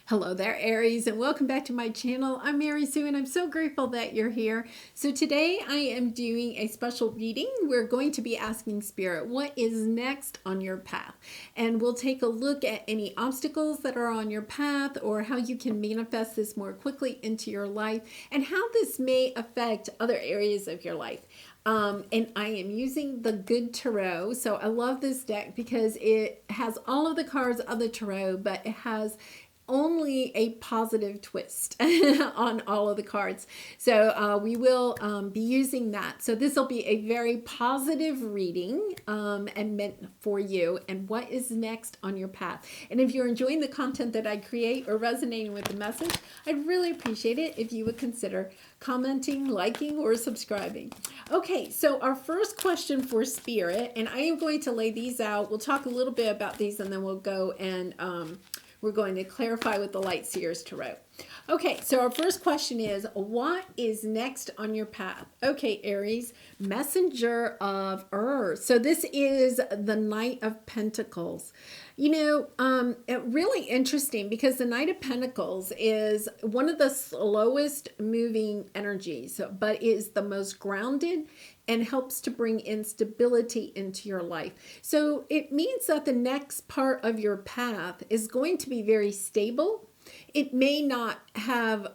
Hello there, Aries, and welcome back to my channel. I'm Mary Sue, and I'm so grateful that you're here. So today I am doing a special reading. We're going to be asking Spirit, what is next on your path? And we'll take a look at any obstacles that are on your path or how you can manifest this more quickly into your life and how this may affect other areas of your life. And I am using the Good Tarot. So I love this deck because it has all of the cards of the Tarot, but it has only a positive twist on all of the cards. So we will be using that. So this will be a very positive reading and meant for you and what is next on your path. And if you're enjoying the content that I create or resonating with the message, I'd really appreciate it if you would consider commenting, liking, or subscribing. Okay, so our first question for Spirit, and I am going to lay these out. We'll talk a little bit about these and then we'll go and we're going to clarify with the Light Seers Tarot. Okay, so our first question is, what is next on your path? Okay, Aries, Messenger of Earth. So this is the Knight of Pentacles. You know, really interesting because the Knight of Pentacles is one of the slowest moving energies, but is the most grounded and helps to bring in stability into your life. So it means that the next part of your path is going to be very stable. It may not have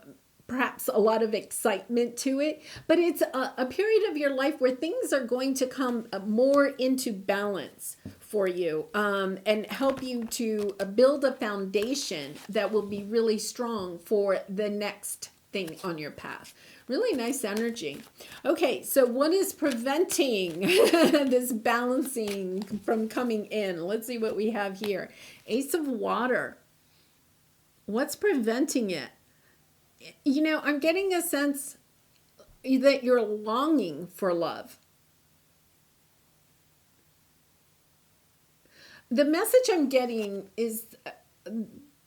perhaps a lot of excitement to it, but it's a period of your life where things are going to come more into balance for you and help you to build a foundation that will be really strong for the next thing on your path. Really nice energy. Okay, so what is preventing this balancing from coming in? Let's see what we have here. Ace of Water. What's preventing it? You know, I'm getting a sense that you're longing for love. The message I'm getting is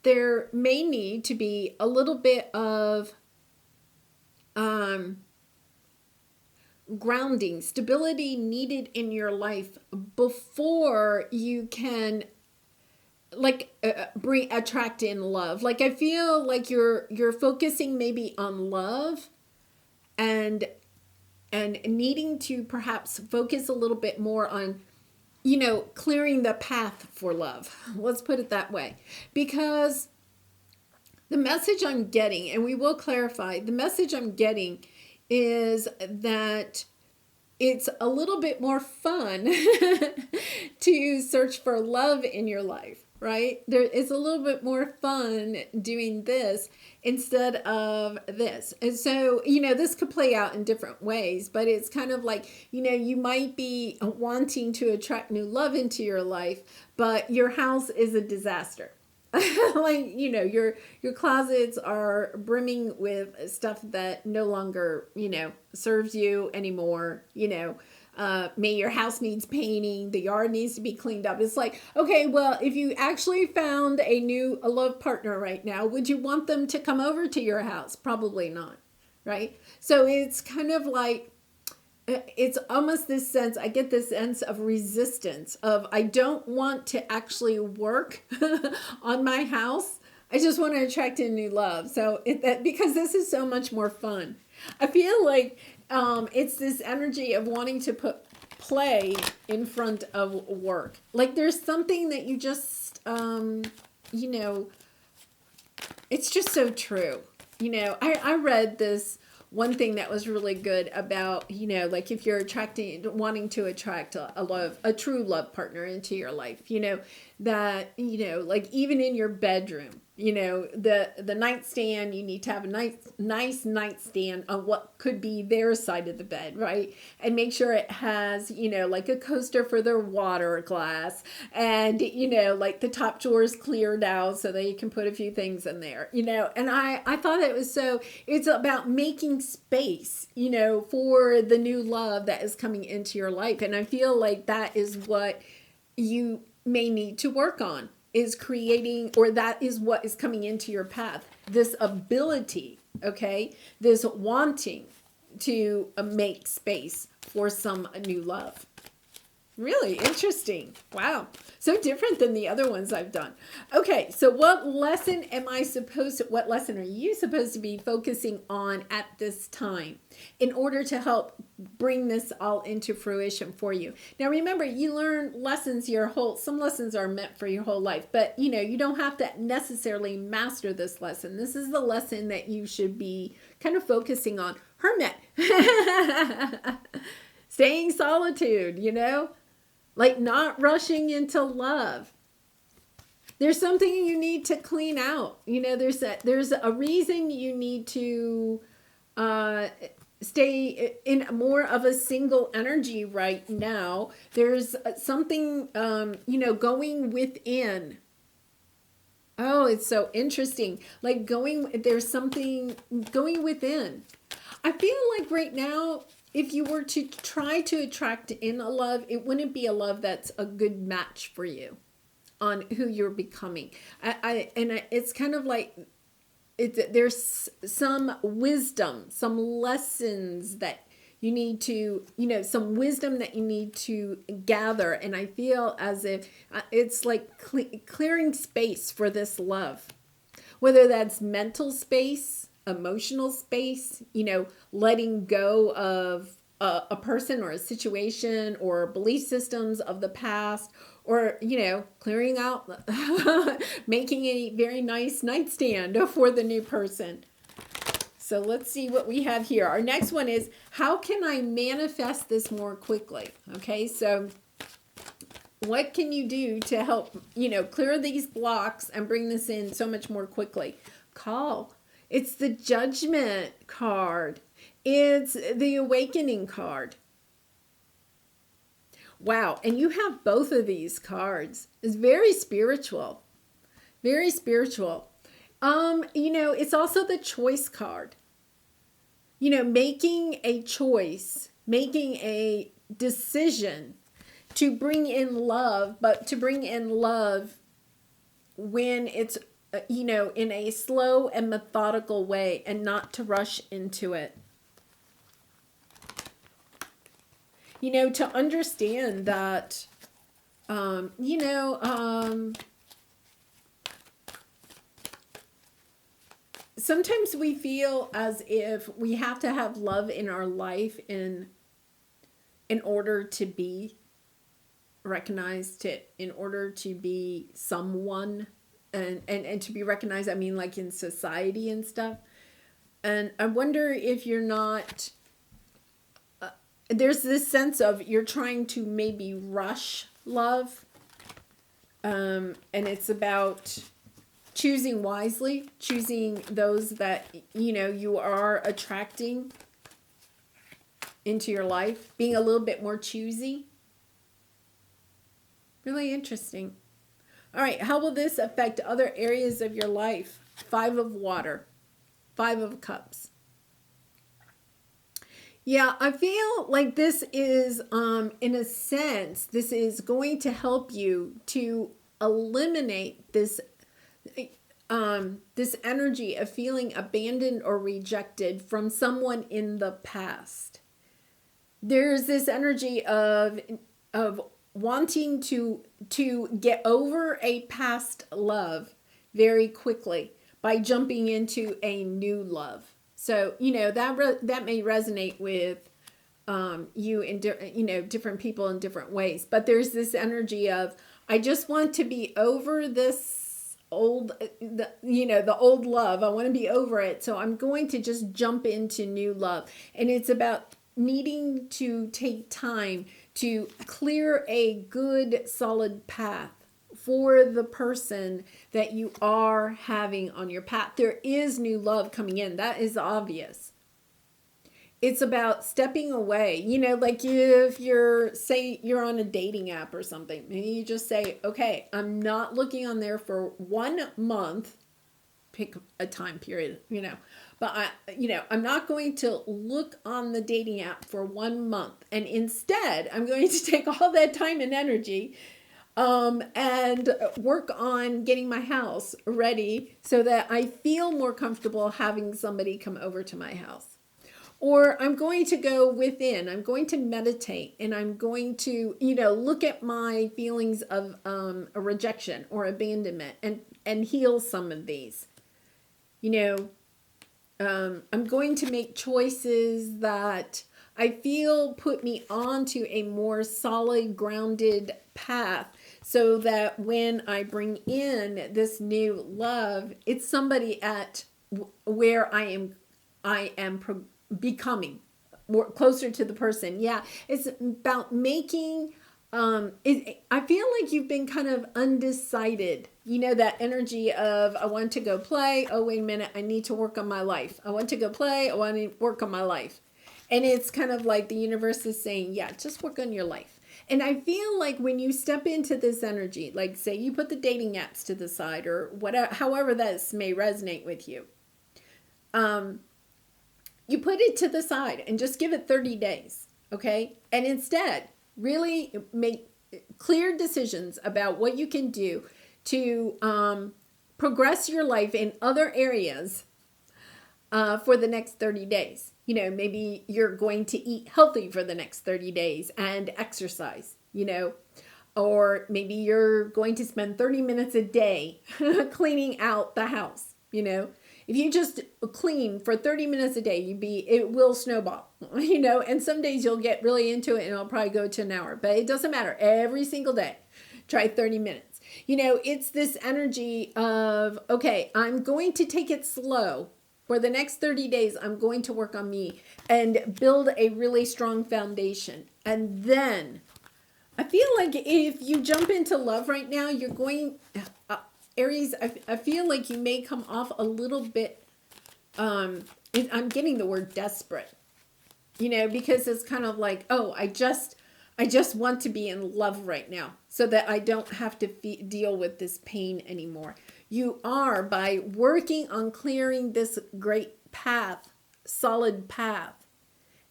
there may need to be a little bit of grounding, stability needed in your life before you can attract in love. Like I feel like you're focusing maybe on love and needing to perhaps focus a little bit more on, you know, clearing the path for love. Let's put it that way. Because the message I'm getting, and we will clarify, the message I'm getting is that it's a little bit more fun to search for love in your life, right? There is a little bit more fun doing this instead of this. And so, you know, this could play out in different ways, but it's kind of like, you know, you might be wanting to attract new love into your life, but your house is a disaster. Like, you know, your closets are brimming with stuff that no longer, you know, serves you anymore. You know, maybe your house needs painting, the yard needs to be cleaned up. It's like, okay, well, if you actually found a love partner right now, would you want them to come over to your house? Probably not, right? So it's kind of like, it's almost this sense, I get this sense of resistance of, I don't want to actually work on my house. I just want to attract in new love. So because this is so much more fun. I feel like it's this energy of wanting to put play in front of work. Like there's something that you just, you know, it's just so true. You know, I read this one thing that was really good about, you know, like if you're wanting to attract a true love partner into your life, you know, that, you know, like even in your bedroom, you know, the nightstand, you need to have a nice nightstand on what could be their side of the bed, right? And make sure it has, you know, like a coaster for their water glass and, you know, like the top drawer is cleared out so that you can put a few things in there, you know. And I thought it's about making space, you know, for the new love that is coming into your life. And I feel like that is what you may need to work on, is creating, or that is what is coming into your path. This ability, okay, this wanting to make space for some new love. Really interesting. Wow. So different than the other ones I've done. Okay, so what lesson what lesson are you supposed to be focusing on at this time in order to help bring this all into fruition for you? Now remember, you learn lessons some lessons are meant for your whole life, but you don't have to necessarily master this lesson. This is the lesson that you should be kind of focusing on. Hermit. Staying solitude, like not rushing into love. There's something you need to clean out. There's a reason you need to stay in more of a single energy right now. There's something, going within. Oh, it's so interesting. Like there's something going within. I feel like right now, if you were to try to attract in a love, it wouldn't be a love that's a good match for you on who you're becoming. It's kind of like there's some wisdom, some lessons that you need to, some wisdom that you need to gather. And I feel as if it's like clearing space for this love, whether that's mental space, emotional space, letting go of a person or a situation or belief systems of the past, or, clearing out, making a very nice nightstand for the new person. So let's see what we have here. Our next one is, how can I manifest this more quickly? Okay, so what can you do to help, clear these blocks and bring this in so much more quickly? Call. It's the Judgment card. It's the Awakening card. Wow, and you have both of these cards. It's very spiritual. Very spiritual. It's also the Choice card. Making a choice, making a decision to bring in love, but to bring in love when it's in a slow and methodical way, and not to rush into it. To understand that, sometimes we feel as if we have to have love in our life in order to be recognized, in order to be someone. And to be recognized, I mean, like in society and stuff. And I wonder if you're not, there's this sense of you're trying to maybe rush love. And it's about choosing wisely, choosing those that, you are attracting into your life, being a little bit more choosy. Really interesting. All right, how will this affect other areas of your life? 5 of water, 5 of cups. Yeah, I feel like this is, in a sense, this is going to help you to eliminate this energy of feeling abandoned or rejected from someone in the past. There's this energy of wanting to get over a past love very quickly by jumping into a new love. So, that may resonate with you in different people in different ways. But there's this energy of, I just want to be over this old, the old love. I want to be over it. So I'm going to just jump into new love. And it's about needing to take time to clear a good, solid path for the person that you are having on your path. There is new love coming in. That is obvious. It's about stepping away. Like if you're on a dating app or something, maybe you just say, okay, I'm not looking on there for 1 month. Pick a time period, but I'm not going to look on the dating app for 1 month. And instead, I'm going to take all that time and energy and work on getting my house ready so that I feel more comfortable having somebody come over to my house. Or I'm going to go within, I'm going to meditate, and I'm going to, look at my feelings of a rejection or abandonment, and heal some of these. I'm going to make choices that I feel put me onto a more solid, grounded path, so that when I bring in this new love, it's somebody at where I am becoming more closer to the person. Yeah, it's about making. I feel like you've been kind of undecided. That energy of, I want to go play. Oh, wait a minute. I need to work on my life. I want to go play. I want to work on my life. And it's kind of like the universe is saying, yeah, just work on your life. And I feel like when you step into this energy, like say you put the dating apps to the side, or whatever, however this may resonate with you, you put it to the side and just give it 30 days. Okay. And instead, really make clear decisions about what you can do to progress your life in other areas for the next 30 days. Maybe you're going to eat healthy for the next 30 days and exercise, or maybe you're going to spend 30 minutes a day cleaning out the house. If you just clean for 30 minutes a day, it will snowball, and some days you'll get really into it and it'll probably go to an hour, but it doesn't matter. Every single day, try 30 minutes. It's this energy of, okay, I'm going to take it slow. For the next 30 days, I'm going to work on me and build a really strong foundation. And then I feel like if you jump into love right now, you're going, Aries, I feel like you may come off a little bit, I'm getting the word desperate, because it's kind of like, oh, I just want to be in love right now so that I don't have to deal with this pain anymore. You are, by working on clearing this great path, solid path,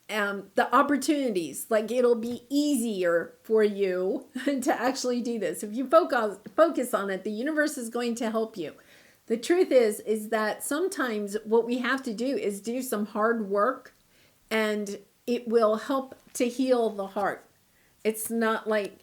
the opportunities, like it'll be easier for you to actually do this. If you focus on it, the universe is going to help you. The truth is that sometimes what we have to do is do some hard work, and it will help to heal the heart. It's not like,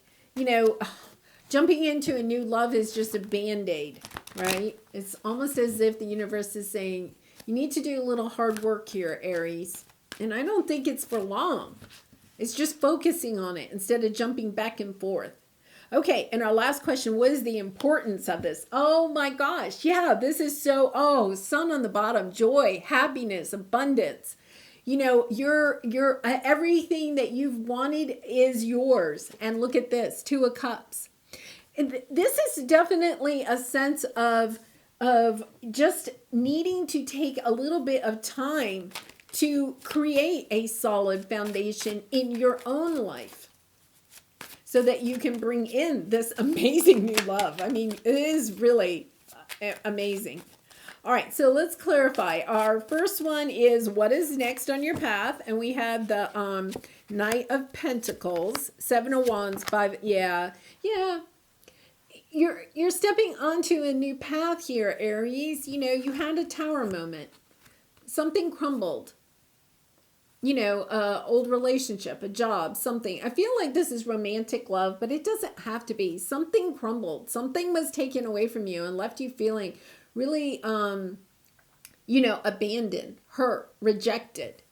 jumping into a new love is just a band-aid, right? It's almost as if the universe is saying, you need to do a little hard work here, Aries. And I don't think it's for long. It's just focusing on it instead of jumping back and forth. Okay, and our last question, what is the importance of this? Oh my gosh, yeah, this is so, sun on the bottom, joy, happiness, abundance. Your everything that you've wanted is yours. And look at this, 2 of Cups. And this is definitely a sense of just needing to take a little bit of time to create a solid foundation in your own life so that you can bring in this amazing new love. I mean, it is really amazing. All right, so let's clarify. Our first one is what is next on your path, and we have the Knight of Pentacles, 7 of Wands, 5. Yeah. You're stepping onto a new path here, Aries. You had a tower moment. Something crumbled. Old relationship, a job, something. I feel like this is romantic love, but it doesn't have to be. Something crumbled. Something was taken away from you and left you feeling really, abandoned, hurt, rejected.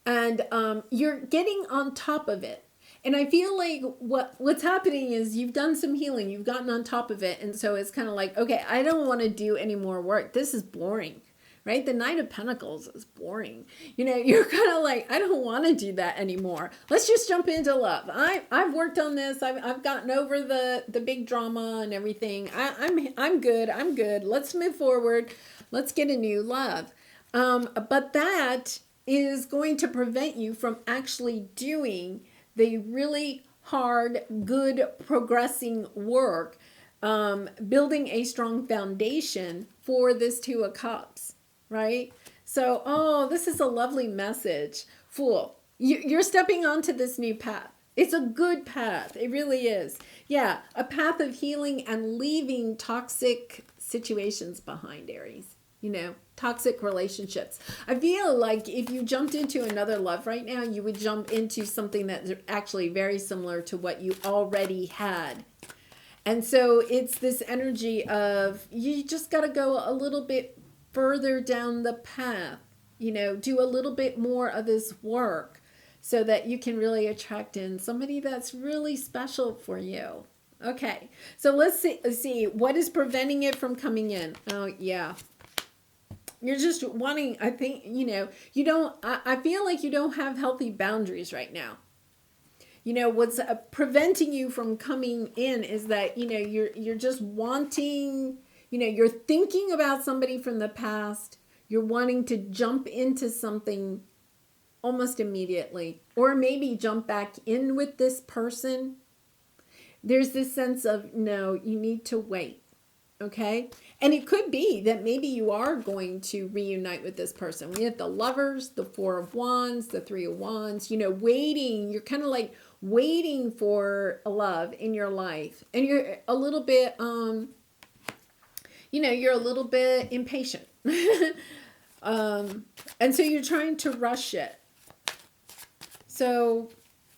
And you're getting on top of it. And I feel like what's happening is you've done some healing. You've gotten on top of it. And so it's kind of like, okay, I don't want to do any more work. This is boring. Right? The Knight of Pentacles is boring. You're kind of like, I don't want to do that anymore. Let's just jump into love. I've worked on this. I've gotten over the big drama and everything. I'm good. I'm good. Let's move forward. Let's get a new love. But that is going to prevent you from actually doing the really hard, good, progressing work, building a strong foundation for this 2 of Cups. Right? So, this is a lovely message. Fool, you're stepping onto this new path. It's a good path. It really is. Yeah, a path of healing and leaving toxic situations behind, Aries. toxic relationships. I feel like if you jumped into another love right now, you would jump into something that's actually very similar to what you already had. And so it's this energy of you just got to go a little bit further down the path, do a little bit more of this work so that you can really attract in somebody that's really special for you. Okay, so let's see what is preventing it from coming in. Oh, yeah. You're just wanting, I think, you don't, I feel like you don't have healthy boundaries right now. What's preventing you from coming in is that, you're just wanting, you're thinking about somebody from the past. You're wanting to jump into something almost immediately, or maybe jump back in with this person. There's this sense of, no, you need to wait. Okay. And it could be that maybe you are going to reunite with this person. We have the Lovers, the Four of Wands, the Three of Wands, waiting. You're kind of like waiting for a love in your life. And you're a little bit, you're a little bit impatient. And so you're trying to rush it. So,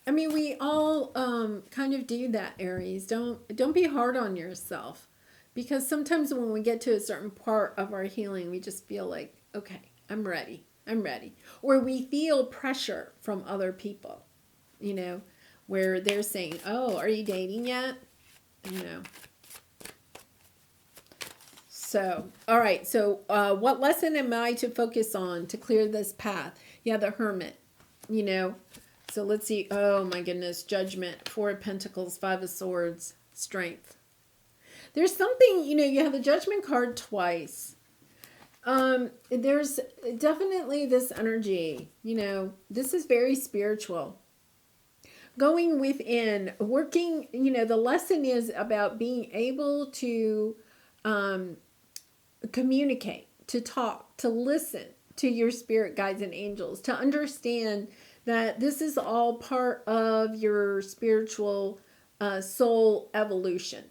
I mean, we all kind of do that, Aries. Don't be hard on yourself. Because sometimes when we get to a certain part of our healing, we just feel like, okay, I'm ready. Or we feel pressure from other people, where they're saying, oh, are you dating yet? So, all right. So what lesson am I to focus on to clear this path? Yeah, the Hermit, So let's see. Oh, my goodness. Judgment, Four of Pentacles, Five of Swords, Strength. There's something, you have the Judgment card twice. There's definitely this energy, this is very spiritual. Going within, working, the lesson is about being able to communicate, to talk, to listen to your spirit guides and angels, to understand that this is all part of your spiritual soul evolution.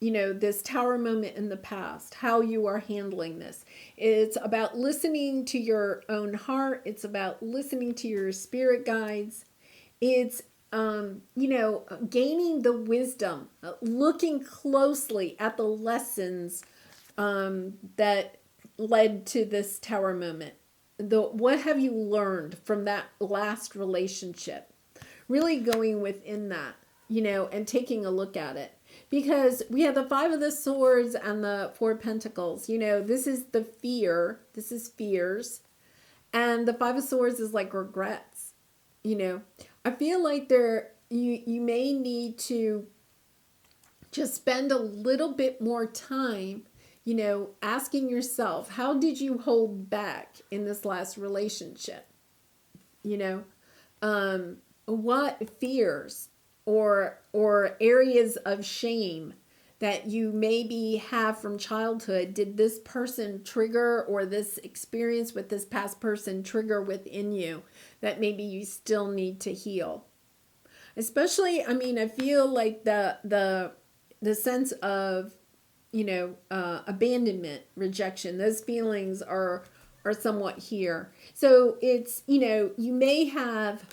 This tower moment in the past, how you are handling this. It's about listening to your own heart. It's about listening to your spirit guides. It's, gaining the wisdom, looking closely at the lessons that led to this tower moment. What have you learned from that last relationship? Really going within that, and taking a look at it. Because we have the Five of the Swords and the Four of Pentacles. This is the fear. This is fears. And the Five of Swords is like regrets. I feel like you may need to just spend a little bit more time, asking yourself, how did you hold back in this last relationship? What fears or areas of shame that you maybe have from childhood did this person trigger, or this experience with this past person trigger within you that maybe you still need to heal? Especially, I feel like the sense of, abandonment, rejection, those feelings are somewhat here. So it's, you may have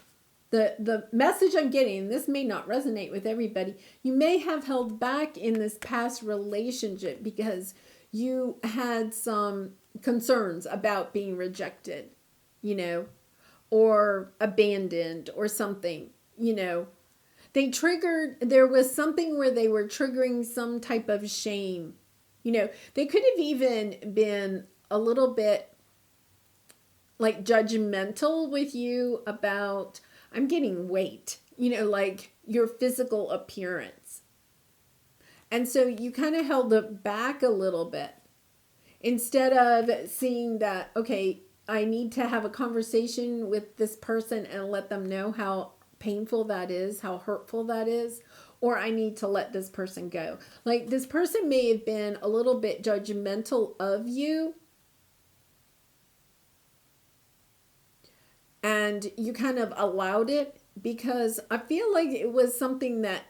the message I'm getting, this may not resonate with everybody. You may have held back in this past relationship because you had some concerns about being rejected, or abandoned or something, there was something where they were triggering some type of shame. They could have even been a little bit like judgmental with you about, I'm getting weight, like your physical appearance. And so you kind of held it back a little bit instead of seeing that, okay, I need to have a conversation with this person and let them know how painful that is, how hurtful that is, or I need to let this person go. Like this person may have been a little bit judgmental of you, and you kind of allowed it because I feel like it was something that,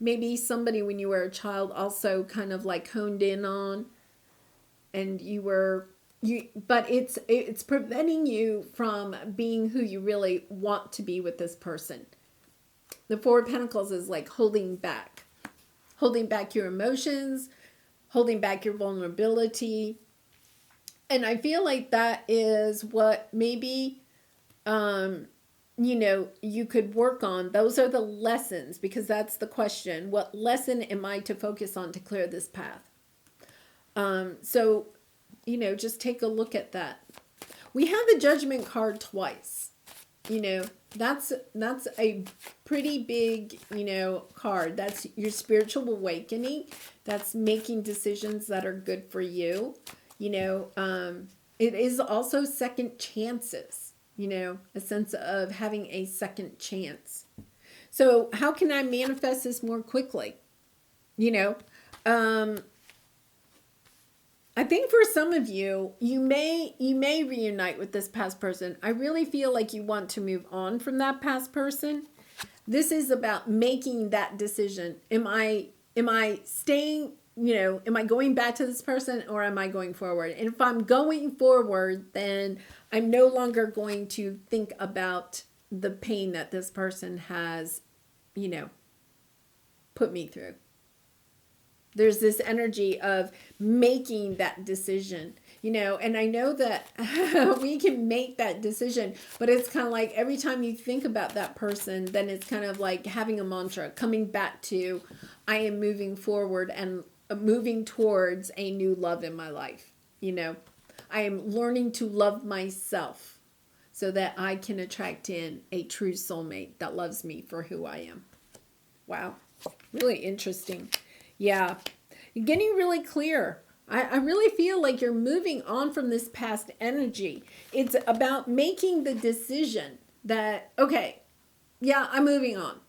maybe somebody when you were a child also kind of like honed in on. and but it's preventing you from being who you really want to be with this person. The Four of Pentacles is like holding back your emotions, holding back your vulnerability. And I feel like that is what maybe, you could work on. Those are the lessons, because that's the question. What lesson am I to focus on to clear this path? So, just take a look at that. We have the Judgment card twice. That's a pretty big, card. That's your spiritual awakening. That's making decisions that are good for you. It is also second chances, a sense of having a second chance. So how can I manifest this more quickly? I think for some of you, you may reunite with this past person. I really feel like you want to move on from that past person. This is about making that decision. Am I staying, am I going back to this person, or am I going forward? And if I'm going forward, then I'm no longer going to think about the pain that this person has, put me through. There's this energy of making that decision, and I know that we can make that decision, but it's kind of like every time you think about that person, then it's kind of like having a mantra, coming back to, I am moving forward and moving towards a new love in my life. I am learning to love myself so that I can attract in a true soulmate that loves me for who I am. Wow. Really interesting. Yeah, you're getting really clear. I really feel like you're moving on from this past energy. It's about making the decision that, okay, yeah, I'm moving on.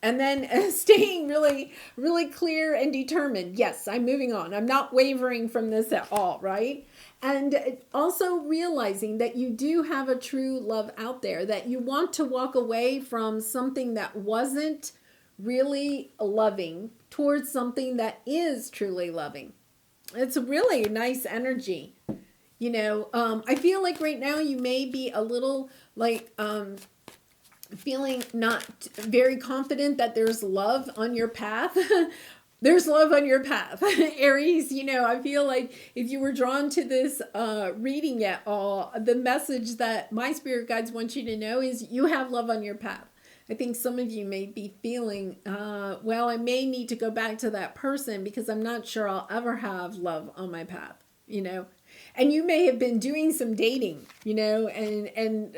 And then staying really, really clear and determined. Yes, I'm moving on. I'm not wavering from this at all, right? And also realizing that you do have a true love out there, that you want to walk away from something that wasn't really loving towards something that is truly loving. It's a really nice energy. I feel like right now you may be a little like feeling not very confident that there's love on your path. There's love on your path. Aries, I feel like if you were drawn to this reading at all, the message that my spirit guides want you to know is you have love on your path. I think some of you may be feeling, well, I may need to go back to that person because I'm not sure I'll ever have love on my path, And you may have been doing some dating, and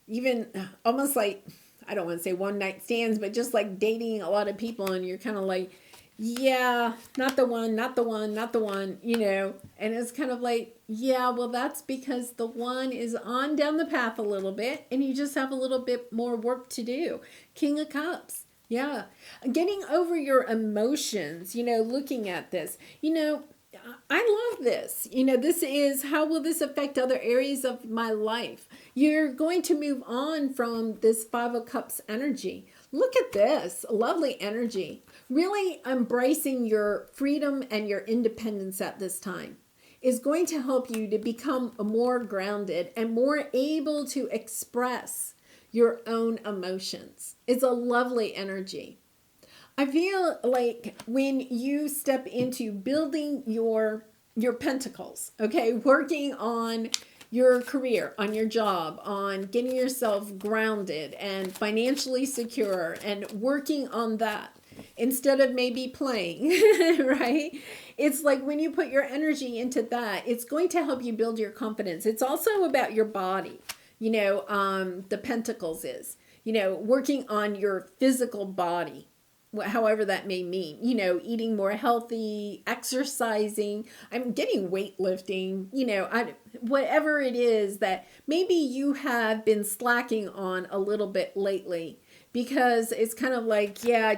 even almost like, I don't want to say one night stands, but just like dating a lot of people, and you're kind of like, yeah, not the one, not the one, not the one, and it's kind of like, yeah, well, that's because the one is on down the path a little bit, and you just have a little bit more work to do. King of Cups. Yeah. Getting over your emotions, looking at this, I love this. This is, how will this affect other areas of my life? You're going to move on from this Five of Cups energy. Look at this lovely energy. Really embracing your freedom and your independence at this time is going to help you to become more grounded and more able to express your own emotions. It's a lovely energy. I feel like when you step into building your pentacles, okay, working on your career, on your job, on getting yourself grounded and financially secure and working on that instead of maybe playing, right? It's like when you put your energy into that, it's going to help you build your confidence. It's also about your body, the pentacles is, working on your physical body, however that may mean, eating more healthy, exercising, I'm getting weightlifting, whatever it is that maybe you have been slacking on a little bit lately, because it's kind of like, yeah,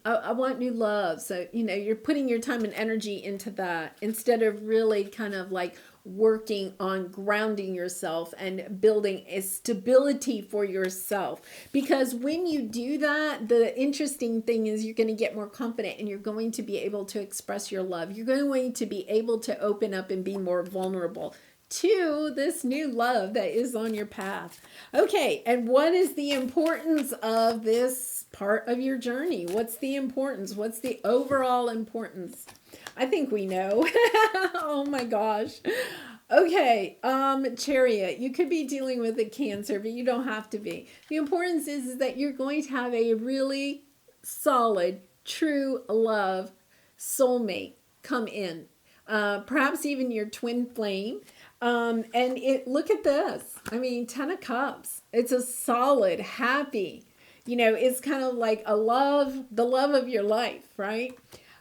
I want new love. So, you're putting your time and energy into that instead of really kind of like working on grounding yourself and building a stability for yourself. Because when you do that, the interesting thing is you're going to get more confident and you're going to be able to express your love. You're going to be able to open up and be more vulnerable to this new love that is on your path. Okay, and what is the importance of this part of your journey? What's the importance? What's the overall importance? I think we know. Oh my gosh. Okay, Chariot, you could be dealing with a Cancer, but you don't have to be. The importance is that you're going to have a really solid, true love soulmate come in. Perhaps even your twin flame. And look at this. I mean, 10 of Cups. It's a solid, happy, it's kind of like the love of your life, right?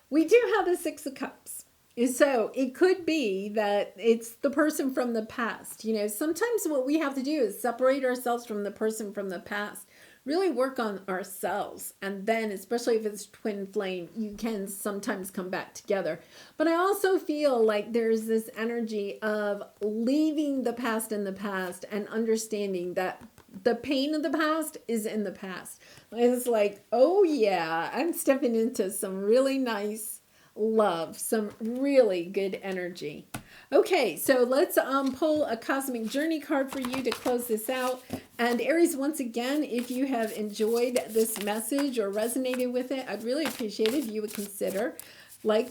We do have the 6 of Cups. So it could be that it's the person from the past. Sometimes what we have to do is separate ourselves from the person from the past. Really work on ourselves. And then, especially if it's twin flame, you can sometimes come back together. But I also feel like there's this energy of leaving the past in the past and understanding that the pain of the past is in the past. It's like, oh yeah, I'm stepping into some really nice love, some really good energy. Okay, so let's pull a cosmic journey card for you to close this out. And Aries, once again, if you have enjoyed this message or resonated with it, I'd really appreciate it if you would consider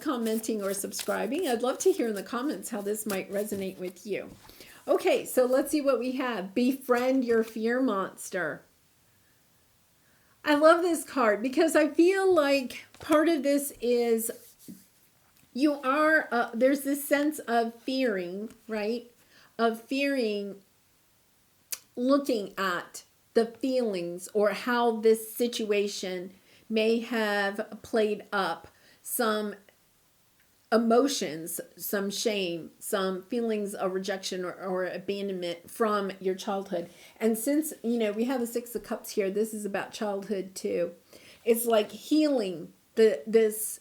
commenting, or subscribing. I'd love to hear in the comments how this might resonate with you. Okay, so let's see what we have. Befriend your fear monster. I love this card because I feel like part of this is you are, there's this sense of fearing, right? Of fearing, looking at the feelings or how this situation may have played up some emotions, some shame, some feelings of rejection or abandonment from your childhood. And since, we have the 6 of Cups here, this is about childhood too. It's like healing this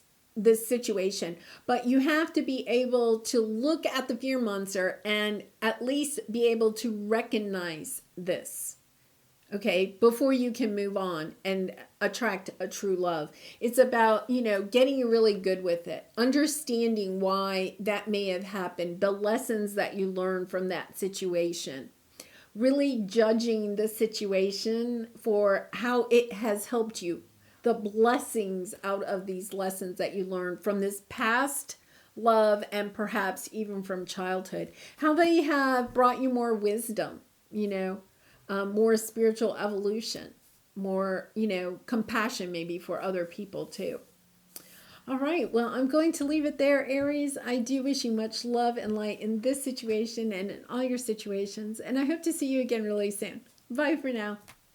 situation. But you have to be able to look at the fear monster and at least be able to recognize this. Okay, before you can move on and attract a true love. It's about, getting really good with it, understanding why that may have happened, the lessons that you learned from that situation, really judging the situation for how it has helped you, the blessings out of these lessons that you learned from this past love and perhaps even from childhood, how they have brought you more wisdom, more spiritual evolution, more, compassion maybe for other people too. All right, well, I'm going to leave it there, Aries. I do wish you much love and light in this situation and in all your situations, and I hope to see you again really soon. Bye for now.